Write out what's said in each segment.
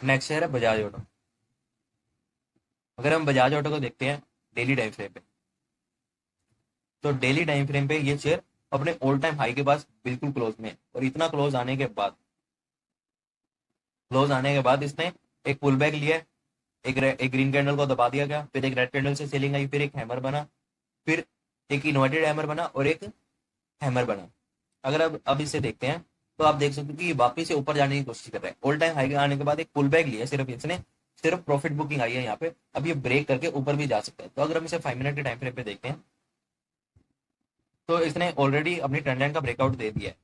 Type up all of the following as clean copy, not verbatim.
Next share है Bajaj auto. अगर हम बजाज ऑटो को देखते हैं डेली टाइम फ्रेम पे, तो डेली टाइम फ्रेम पे ये शेयर अपने ऑल टाइम हाई के पास बिल्कुल क्लोज में है। और इतना क्लोज आने के बाद इसने एक पुल बैक लिया, एक ग्रीन कैंडल को दबा दिया गया, फिर एक रेड कैंडल से सेलिंग आई, फिर एक हैमर बना, फिर एक इन्वर्टेड हैमर बना और एक हैमर बना। अगर अब इसे देखते हैं तो आप देख सकते हो कि ये वापिस से ऊपर जाने की कोशिश कर रहा है। ऑल टाइम हाई आने के बाद एक पुल बैक लिया सिर्फ इसने, सिर्फ प्रॉफिट बुकिंग आई है यहाँ पे। अब ये ब्रेक करके ऊपर भी जा सकता है। तो अगर हम इसे 5 मिनट के टाइम फ्रेम पे देखते हैं तो इसने ऑलरेडी अपनी ट्रेंड लाइन का ब्रेकआउट दे दिया है,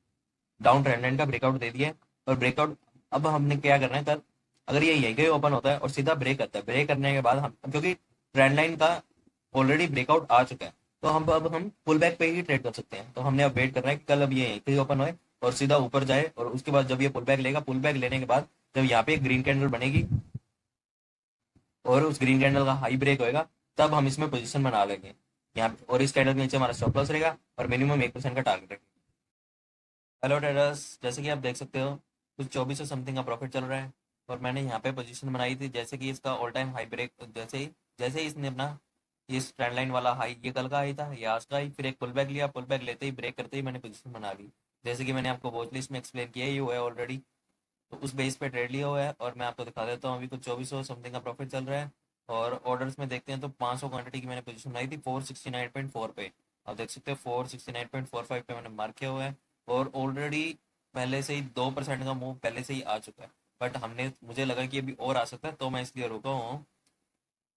डाउन ट्रेंड लाइन का ब्रेकआउट दे दिया है। और ब्रेकआउट अब हमने क्या करना है कल, अगर ये यहीं पे ओपन होता है और सीधा ब्रेक करता है, ब्रेक करने के बाद हम, क्योंकि ट्रेंड लाइन का ऑलरेडी ब्रेकआउट आ चुका है, तो हम पुल बैक पे ही ट्रेड कर सकते हैं। तो हमने अब वेट करना है कि कल अब ये यहीं पे ओपन होए और सीधा ऊपर जाए, और उसके बाद जब ये पुल बैक लेगा, पुल बैक लेने के बाद जब यहाँ पे एक ग्रीन कैंडल बनेगी और उस ग्रीन कैंडल का हाई ब्रेक होएगा, तब हम इसमें पोजीशन बना लेंगे यहाँ पे। और इस कैंडल के नीचे हमारा स्टॉप लॉस रहेगा और मिनिमम 1% का टारगेट रहेगा। हेलो ट्रेडर्स, जैसे कि आप देख सकते हो कुछ 2400 समथिंग का प्रॉफिट चल रहा है। और मैंने यहाँ पे पोजीशन बनाई थी, जैसे कि इसका ऑल टाइम हाई ब्रेक, जैसे ही इसने अपना ये ट्रेंड लाइन वाला हाई, ये कल का हाई था, ये आज का हाई, फिर एक पुल बैक लिया, पुल बैक लेते ही ब्रेक करते ही मैंने पोजीशन बना ली। जैसे कि मैंने आपको वॉच लिस्ट में एक्सप्लेन किया ही हुआ है ऑलरेडी, तो उस बेस पे ट्रेड लिया हुआ है। और मैं आपको दिखा देता हूँ, अभी कुछ 2400 समथिंग का प्रॉफिट चल रहा है। और ऑर्डर्स में देखते हैं तो 500 क्वांटिटी की मैंने पोजीशन बनाई थी 469.4 पे। आप देख सकते हो 469.45 पे मैंने मार्क किया हुआ है। और ऑलरेडी पहले से ही 2% का मूव पहले से ही आ चुका है। बट हमने मुझे लगा कि अभी और आ सकता है, तो मैं इसलिए रुका हूँ।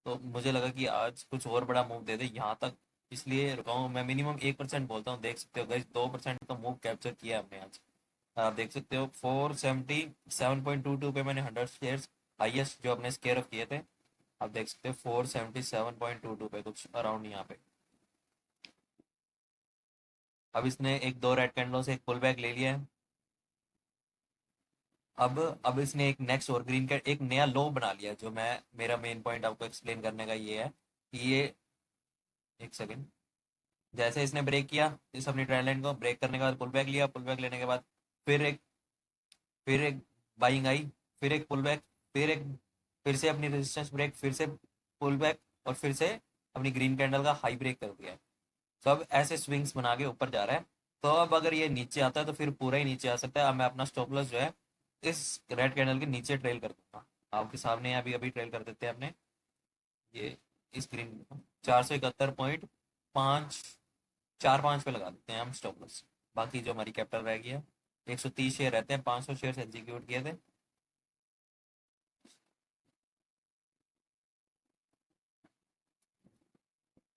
तो मुझे लगा कि आज कुछ और बड़ा मूव दे दे यहाँ तक, इसलिए रुका हूँ। मैं मिनिमम 1% बोलता हूँ, देख सकते हो गाइस 2% का मूव कैप्चर किया है हमने आज। आप देख सकते हो 477.22 पे मैंने 100 शेयर हाईएस्ट जो अपने स्केयर ऑफ किए थे। आप देख सकते हो 477.22 पे कुछ अराउंड यहाँ पे। अब इसने एक दो रेड कैंडलों से एक पुल बैक ले लिया है। अब इसने एक नेक्स्ट और ग्रीन का एक नया लो बना लिया है। जो मैं, मेरा मेन पॉइंट आपको एक्सप्लेन करने का ये है कि ये, एक सेकेंड, जैसे इसने ब्रेक किया इस अपनी ट्रेंड लाइन को, ब्रेक करने के बाद पुल बैक लिया, पुल बैक लेने के बाद फिर एक फिर एक बाइंग आई, फिर एक पुल बैक, फिर से अपनी रेजिस्टेंस ब्रेक, फिर से पुल बैक, और फिर से अपनी ग्रीन कैंडल का हाई ब्रेक कर दिया है। तो अब ऐसे स्विंग्स बना के ऊपर जा रहा है। तो अब अगर ये नीचे आता है तो फिर पूरा ही नीचे आ सकता है। अब मैं अपना स्टॉप लॉस जो है इस रेड कैंडल के नीचे ट्रेल कर दूंगा। आपके सामने अभी अभी ट्रेल कर देते हैं अपने ये इस ग्रीन 471.5 4-5 पे लगा देते हैं हम स्टॉप लॉस। बाकी जो हमारी कैपिटल रह गई है, 130 शेयर रहते हैं, 500 शेयर एग्जीक्यूट किए थे।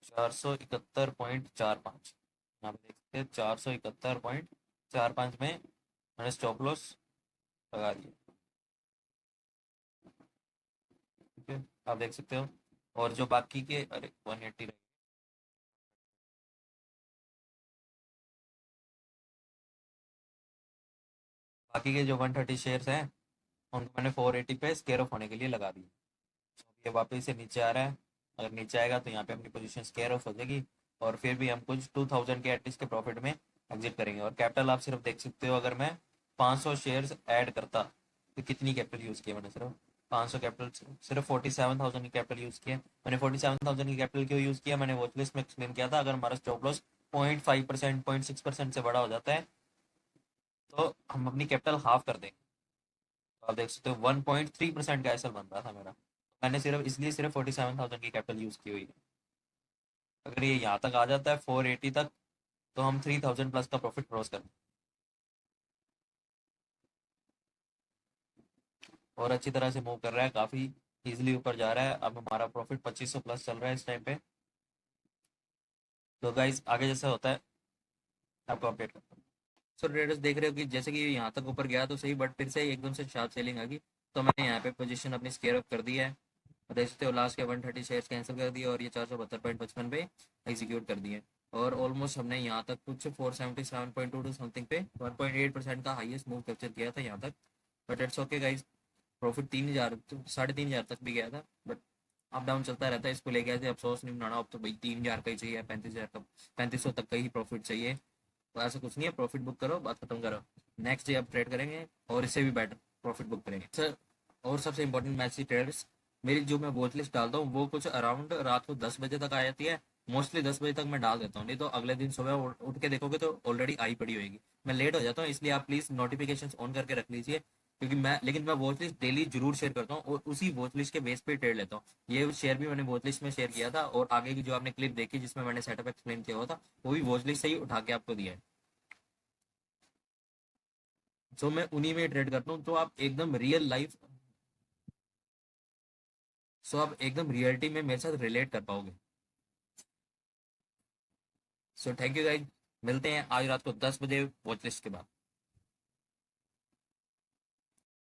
471.45, यहाँ पे देख सकते हैं 471.45 में मैंने स्टॉप लॉस लगा दिया। ठीक है, आप देख सकते हो। और जो बाकी के, अरे 180 रहे, बाकी के जो 130 शेयर्स हैं उनको मैंने 480 पे स्केयर ऑफ होने के लिए लगा दिया। ये वापस से नीचे आ रहा है, अगर नीचे आएगा तो यहाँ पे अपनी पोजीशन स्केयर ऑफ हो जाएगी। और फिर भी हम कुछ 2000 के एटलीस्ट के प्रॉफिट में एग्जिट करेंगे। और कैपिटल आप सिर्फ देख सकते हो, अगर मैं 500 शेयर्स ऐड करता तो कितनी कैपिटल यूज़ किया मैंने, सिर्फ 500 कैपिटल, सिर्फ 47,000 की कैपिटल यूज़ किया मैंने। 47,000 की कैपिटल क्यों यूज़ किया, मैंने वॉच लिस्ट में एक्सप्लेन किया था। अगर हमारा स्टॉप लॉस 0.5%, 0.6% से बड़ा हो जाता है तो हम अपनी कैपिटल हाफ कर देंगे। तो आप देख सकते हो 1.3% का एसएल बन रहा था मेरा। मैंने सिर्फ इसलिए सिर्फ 47,000 की कैपिटल यूज़ की हुई है। अगर ये यहाँ तक आ जाता है 480 तक, तो हम 3000 प्लस का प्रॉफिट क्रॉस कर, और अच्छी तरह से मूव कर रहा है, काफ़ी इजीली ऊपर जा रहा है। अब हमारा प्रॉफिट 2500 प्लस चल रहा है इस टाइम पे। तो गाइस आगे जैसा होता है आपको अपडेट करता हूँ। सो ट्रेडर्स देख रहे हो कि जैसे कि यहाँ तक ऊपर गया तो सही, बट फिर से एकदम से शार्प सेलिंग आ गई। तो मैंने यहाँ पे पोजीशन अपनी स्केयर अप कर दी है। और देख सकते हो लास्ट के 130 शेयर्स कैंसिल कर दिए और ये 472.55 पे एग्जीक्यूट कर दिए। और ऑलमोस्ट हमने यहाँ तक कुछ 477.22 समथिंग पे 1.8% का हाईएस्ट मूव कैप्चर किया था यहाँ तक। But it's okay guys, profit 3,000, 3,500 तक भी गया था। बट अप डाउन चलता रहता है, इसको लेके ऐसे अफसोस नहीं मनाना। अब तो भाई 3,000 का ही चाहिए, 35,000 का, 3500 तक का ही प्रॉफिट चाहिए। तो ऐसा कुछ नहीं है, प्रॉफिट बुक करो, बात खत्म करो। नेक्स्ट डे आप ट्रेड करेंगे और इससे भी बेटर प्रॉफिट बुक करेंगे सर। और सबसे इंपॉर्टेंट मैसेज ट्रेडर्स, मेरी जो मैं वॉच लिस्ट डालता हूँ वो कुछ अराउंड रात को 10 बजे तक आ जाती है। मोस्टली 10 बजे तक मैं डाल देता हूँ, नहीं तो अगले दिन सुबह उठ के देखोगे तो ऑलरेडी आई पड़ी होगी। मैं लेट हो जाता हूँ, इसलिए आप प्लीज़ नोटिफिकेशन ऑन करके रख लीजिए, क्योंकि मैं वॉच लिस्ट डेली जरूर शेयर करता हूँ और उसी वॉच लिस्ट के बेस पे ट्रेड लेता हूँ। ये शेयर भी मैंने वॉच लिस्ट में शेयर किया था, और आगे की जो आपने क्लिप देखी जिसमें मैंने सेटअप एक्सप्लेन किया हुआ था, वो भी वॉच लिस्ट से ही उठा के आपको दिया है। सो मैं उन्हीं में ट्रेड करता हूँ, तो आप एकदम रियल लाइफ, सो आप एकदम रियलिटी में मेरे साथ रिलेट कर पाओगे। सो थैंक यू गाइज, मिलते हैं आज रात को 10 बजे वॉच लिस्ट के बाद।